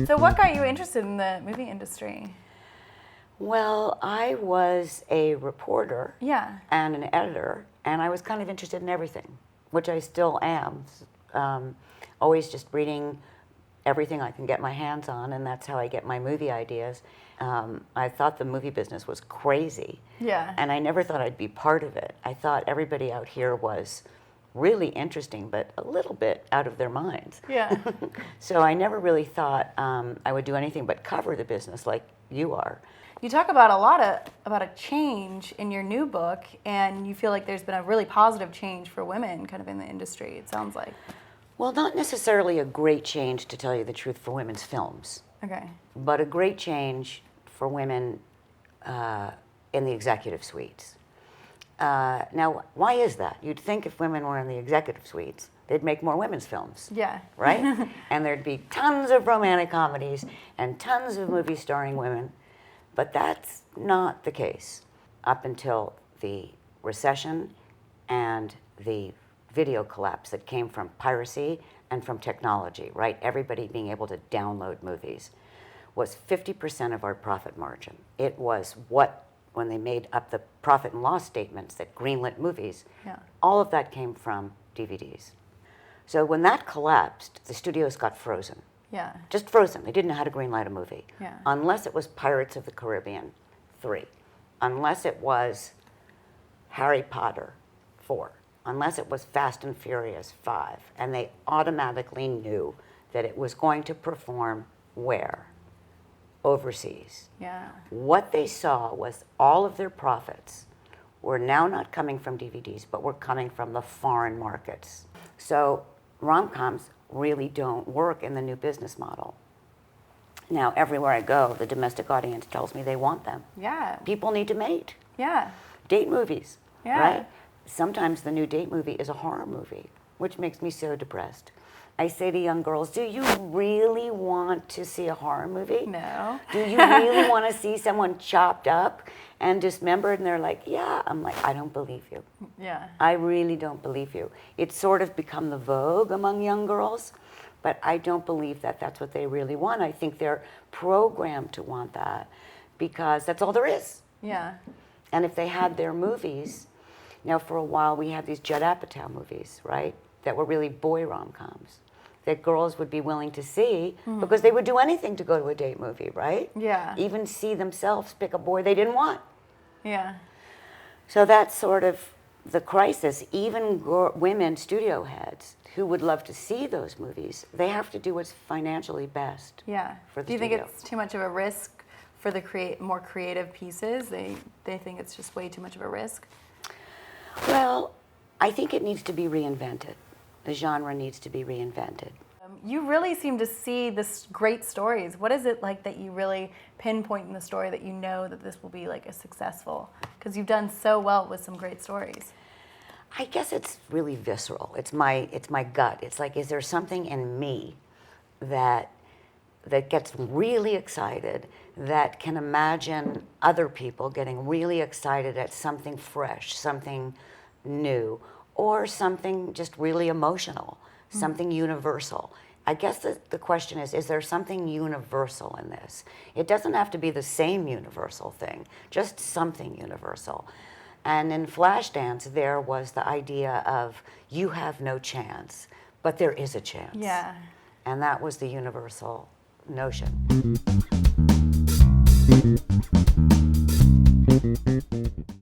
So what got you interested in the movie industry? Well, I was a reporter Yeah. and an editor, and I was kind of interested in everything, which I still am. Always just reading everything I can get my hands on, and that's how I get my movie ideas. I thought the movie business was crazy, Yeah. and I never thought I'd be part of it. I thought everybody out here was really interesting, but a little bit out of their minds. Yeah. So I never really thought I would do anything but cover the business like you are. You talk about about a change in your new book, and you feel like there's been a really positive change for women kind of in the industry, it sounds like. Well, not necessarily a great change, to tell you the truth, for women's films, Okay. but a great change for women in the executive suites. Now, why is that? You'd think if women were in the executive suites, they'd make more women's films. Yeah. Right? And there'd be tons of romantic comedies and tons of movies starring women. But that's not the case up until the recession and the video collapse that came from piracy and from technology, right? Everybody being able to download movies was 50% of our profit margin. It was when they made up the profit and loss statements that greenlit movies, Yeah. all of that came from DVDs. So when that collapsed, the studios got frozen. Yeah. Just frozen. They didn't know how to greenlight a movie. Yeah. Unless it was Pirates of the Caribbean 3. Unless it was Harry Potter 4. Unless it was Fast and Furious 5. And they automatically knew that it was going to perform where? Overseas. Yeah. What they saw was all of their profits were now not coming from DVDs, but were coming from the foreign markets. So rom-coms really don't work in the new business model. Now, everywhere I go, the domestic audience tells me they want them. Yeah. People need to mate. Yeah. Date movies, Yeah. right? Sometimes the new date movie is a horror movie, which makes me so depressed. I say to young girls, do you really want to see a horror movie? No. Do you really want to see someone chopped up and dismembered? And they're like, yeah. I'm like, I don't believe you. Yeah. I really don't believe you. It's sort of become the vogue among young girls, but I don't believe that that's what they really want. I think they're programmed to want that because that's all there is. Yeah. And if they had their movies, now for a while we had these Judd Apatow movies, right, that were really boy rom-coms that girls would be willing to see because they would do anything to go to a date movie, right? Yeah. Even see themselves pick a boy they didn't want. Yeah. So that's sort of the crisis. Even women studio heads who would love to see those movies, they have to do what's financially best. Yeah. For the Do you think studio. it's too much of a risk for the more creative pieces? They think it's just way too much of a risk? Well, I think it needs to be reinvented. The genre needs to be reinvented. You really seem to see this great stories. What is it like that you really pinpoint in the story that you know that this will be like a successful? Because you've done so well with some great stories. I guess it's really visceral. It's my gut. It's like, is there something in me that gets really excited, that can imagine other people getting really excited at something fresh, something new, or something just really emotional, something universal. I guess the question is there something universal in this? It doesn't have to be the same universal thing, just something universal. And in Flashdance, there was the idea of you have no chance, but there is a chance. Yeah. And that was the universal notion.